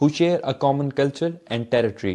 who share a common culture and territory।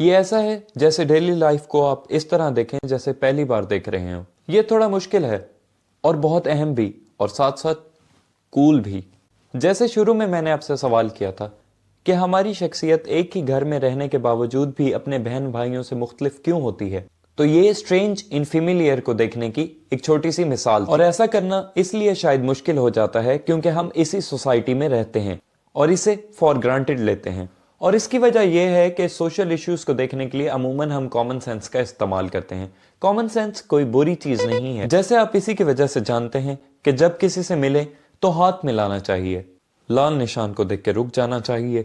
یہ ایسا ہے جیسے ڈیلی لائف کو آپ اس طرح دیکھیں جیسے پہلی بار دیکھ رہے ہوں. یہ تھوڑا مشکل ہے اور بہت اہم بھی اور ساتھ ساتھ کول بھی. جیسے شروع میں نے آپ سے سوال کیا تھا کہ ہماری شخصیت ایک ہی گھر میں رہنے کے باوجود بھی اپنے بہن بھائیوں سے مختلف کیوں ہوتی ہے، تو یہ اسٹرینج انفیملیئر کو دیکھنے کی ایک چھوٹی سی مثال تھی. اور ایسا کرنا اس لیے شاید مشکل ہو جاتا ہے کیونکہ ہم اسی سوسائٹی میں رہتے ہیں اور اسے فار گرانٹیڈ لیتے ہیں. اور اس کی وجہ یہ ہے کہ سوشل ایشوز کو دیکھنے کے لیے عموماً ہم کامن سینس کا استعمال کرتے ہیں. کامن سینس کوئی بری چیز نہیں ہے، جیسے آپ اسی کی وجہ سے جانتے ہیں کہ جب کسی سے ملے تو ہاتھ ملانا چاہیے، لال نشان کو دیکھ کے رک جانا چاہیے،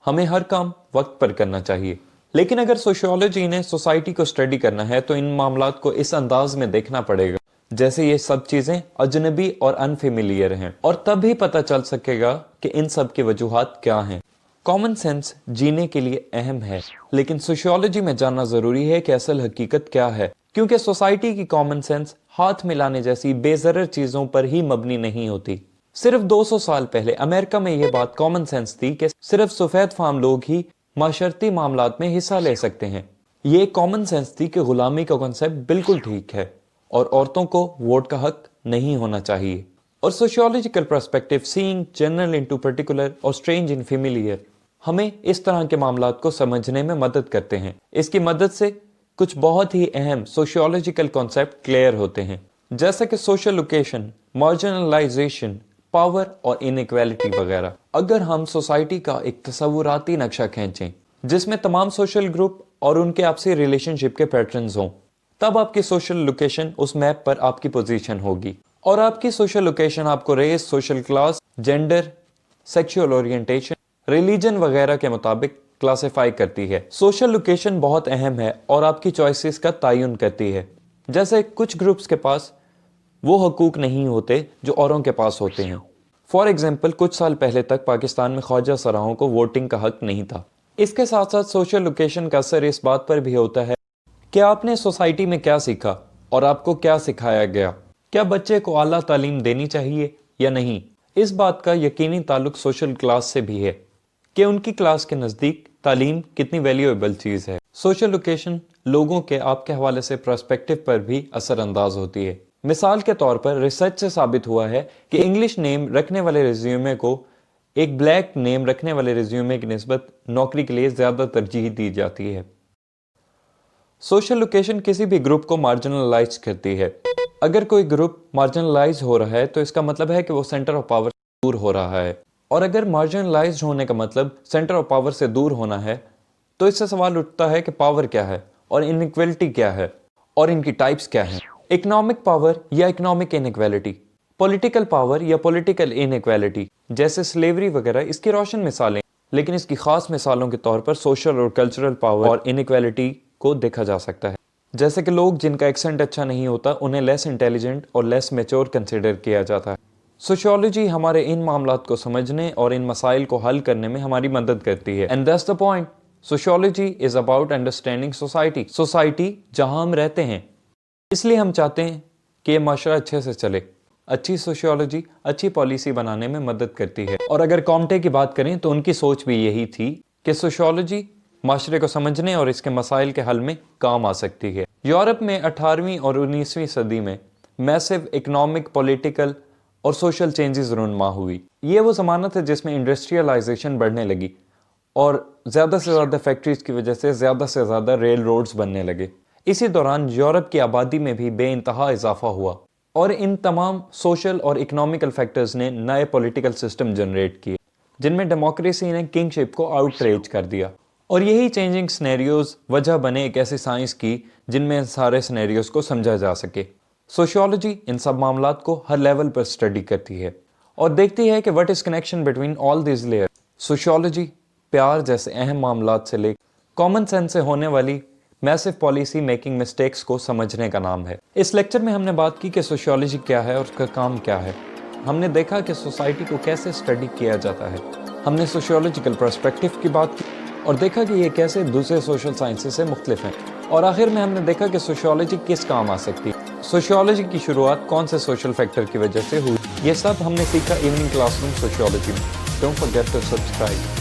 ہمیں ہر کام وقت پر کرنا چاہیے. لیکن اگر سوشیولوجی نے سوسائٹی کو اسٹڈی کرنا ہے تو ان معاملات کو اس انداز میں دیکھنا پڑے گا جیسے یہ سب چیزیں اجنبی اور انفیملیئر ہیں، اور تب ہی پتہ چل سکے گا کہ ان سب کی وجوہات کیا ہیں. کامن سینس جینے کے لیے اہم ہے، لیکن سوشیولوجی میں جاننا ضروری ہے کہ اصل حقیقت کیا ہے، کیونکہ سوسائٹی کی کامن سینس ہاتھ ملانے جیسی بے ضرر چیزوں پر ہی مبنی نہیں ہوتی. صرف 200 سال پہلے امریکہ میں یہ بات کامن سینس تھی کہ صرف سفید فام لوگ ہی معاشرتی معاملات میں حصہ لے سکتے ہیں. یہ کامن سینس تھی کہ غلامی کا کنسیپٹ بالکل ٹھیک ہے اور عورتوں کو ووٹ کا حق نہیں ہونا چاہیے. اور سوشیولوجیکل پرسپیکٹو سینگ جنرل انٹو پرٹیکولر اور اسٹرینج انفیملیئر ہمیں اس طرح کے معاملات کو سمجھنے میں مدد کرتے ہیں. اس کی مدد سے کچھ بہت ہی اہم سوشیولوجیکل کانسیپٹ کلیئر ہوتے ہیں، جیسا کہ سوشل لوکیشن، مارجنلائزیشن، پاور اور انیکویلٹی وغیرہ. اگر ہم سوسائٹی کا ایک تصوراتی نقشہ کھینچیں جس میں تمام سوشل گروپ اور ان کے آپسی ریلیشن شپ کے پیٹرنز ہوں، تب آپ کی سوشل لوکیشن اس میپ پر آپ کی پوزیشن ہوگی. اور آپ کی سوشل لوکیشن آپ کو race, social class, gender, sexual orientation, religion وغیرہ کے مطابق کلاسیفائی کرتی ہے. سوشل لوکیشن بہت اہم ہے اور آپ کی چوائسز کا تعین کرتی ہے. جیسے کچھ گروپس کے پاس وہ حقوق نہیں ہوتے جو اوروں کے پاس ہوتے ہیں. فار ایگزامپل کچھ سال پہلے تک پاکستان میں خواجہ سراؤں کو ووٹنگ کا حق نہیں تھا. اس کے ساتھ ساتھ سوشل لوکیشن کا اثر اس بات پر بھی ہوتا ہے کہ آپ نے سوسائٹی میں کیا سیکھا اور آپ کو کیا سکھایا گیا. کیا بچے کو اعلیٰ تعلیم دینی چاہیے یا نہیں؟ اس بات کا یقینی تعلق سوشل کلاس سے بھی ہے کہ ان کی کلاس کے نزدیک تعلیم کتنی ویلیویبل چیز ہے. سوشل لوکیشن لوگوں کے آپ کے حوالے سے پرسپیکٹو پر بھی اثر انداز ہوتی ہے. مثال کے طور پر ریسرچ سے ثابت ہوا ہے کہ انگلش نیم رکھنے والے ریزیومے کو ایک بلیک نیم رکھنے والے ریزیومے کی نسبت نوکری کے لیے زیادہ ترجیح دی جاتی ہے. سوشل لوکیشن کسی بھی گروپ کو مارجنلائز کرتی ہے. اگر کوئی گروپ مارجنلائز ہو رہا ہے تو اس کا مطلب ہے کہ وہ سینٹر آف پاور سے دور ہو رہا ہے. اور اگر مارجنلائز ہونے کا مطلب سینٹر آف پاور سے دور ہونا ہے تو اس سے سوال اٹھتا ہے کہ پاور کیا ہے اور انیکویلٹی کیا ہے اور ان کی ٹائپس کیا ہیں. اکنامک پاور یا اکنامک انیکویلٹی، پولیٹیکل پاور یا پولیٹیکل انیکویلٹی جیسے سلیوری وغیرہ اس کی روشن مثالیں، لیکن اس کی خاص مثالوں کے طور پر سوشل اور کلچرل پاور اور انیکویلٹی کو دیکھا جا سکتا ہے. جیسے کہ لوگ جن کا ایکسنٹ اچھا نہیں ہوتا انہیں لیس انٹیلیجنٹ اور لیس میچور کنسیڈر کیا جاتا ہے. سوشیولوجی ہمارے ان معاملات کو سمجھنے اور ان مسائل کو حل کرنے میں ہماری مدد کرتی ہے. And that's the point. Sociology is about understanding society جہاں ہم رہتے ہیں. اس لیے ہم چاہتے ہیں کہ یہ معاشرہ اچھے سے چلے. اچھی سوشیولوجی اچھی پالیسی بنانے میں مدد کرتی ہے. اور اگر کامٹے کی بات کریں تو ان کی سوچ بھی یہی تھی کہ سوشیولوجی معاشرے کو سمجھنے اور اس کے مسائل کے حل میں کام آ سکتی ہے. یورپ میں 18ویں اور 19ویں صدی میں میسو اکنامک، پولیٹیکل اور سوشل چینجز رونما ہوئی. یہ وہ زمانہ تھا جس میں انڈسٹریلائزیشن بڑھنے لگی اور زیادہ سے زیادہ فیکٹریز کی وجہ سے زیادہ ریل روڈز بننے لگے. اسی دوران یورپ کی آبادی میں بھی بے انتہا اضافہ ہوا اور ان تمام سوشل اور اکنامیکل فیکٹرز نے نئے پولیٹیکل سسٹم جنریٹ کیے جن میں ڈیموکریسی نے کنگ شپ کو آؤٹ ریج کر دیا. اور یہی چینجنگ سینیریوز وجہ بنے ایک ایسی سائنس کی جن میں سارے سینیریوز کو سمجھا جا سکے. سوشیولوجی ان سب معاملات کو ہر لیول پر اسٹڈی کرتی ہے اور دیکھتی ہے کہ what is connection between all these layer. Sociology پیار جیسے اہم معاملات سے لے کامن سینس سے ہونے والی میسو پالیسی میکنگ مسٹیکس کو سمجھنے کا نام ہے. اس لیکچر میں ہم نے بات کی کہ سوشیولوجی کیا ہے اور اس کا کام کیا ہے. ہم نے دیکھا کہ سوسائٹی کو کیسے اسٹڈی کیا جاتا ہے. ہم نے سوشیولوجیکل پرسپیکٹو کی بات کی اور دیکھا کہ یہ کیسے دوسرے سوشل سائنسز سے مختلف ہیں. اور آخر میں ہم نے دیکھا کہ سوشیولوجی کس کام آ سکتی ہے. سوشیولوجی کی شروعات کون سے سوشل فیکٹر کی وجہ سے ہوئی. یہ سب ہم نے سیکھا ایوننگ کلاس روم سوشیولوجی میں. Don't forget to subscribe.